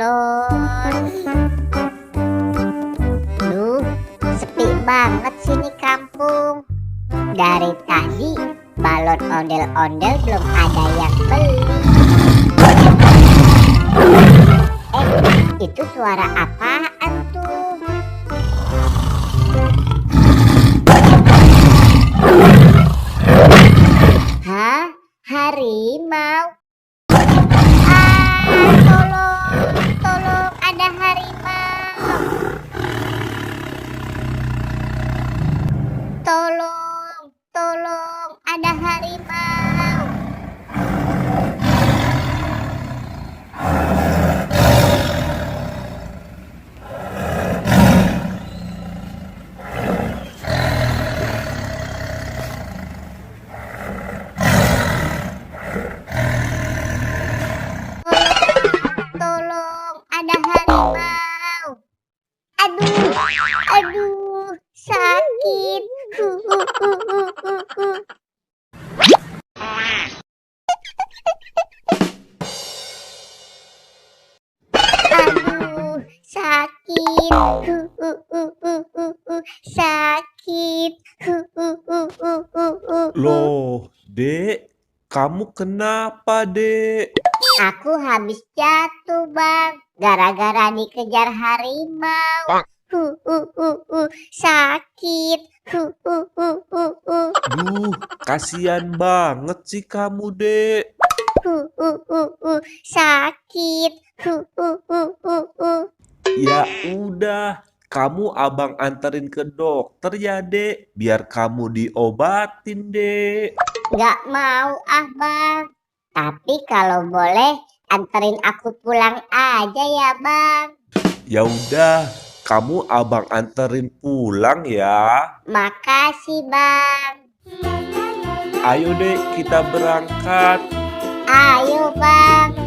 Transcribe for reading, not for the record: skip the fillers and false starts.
tolong. Duh, sepi banget sini kampung. Dari tadi balon ondel-ondel belum ada yang beli. Itu suara apaan tuh? Hah? Harimau? Tolong, ada harimau. Tolong, ada harimau. Tolong, ada harimau. Aduh, sakit. Aduh, sakit. Sakit. Loh, Dek, kamu kenapa, Dek? Aku habis jatuh, Bang, gara-gara dikejar harimau. Sakit. Duh, kasihan banget sih kamu, Dek. Sakit. Ya udah, kamu abang anterin ke dokter ya, Dek, biar kamu diobatin, Dek. Nggak mau Bang. Tapi kalau boleh anterin aku pulang aja ya, Bang. Ya udah, kamu abang anterin pulang ya. Makasih, Bang. Ayo, Dek, kita berangkat. Ayo, Bang.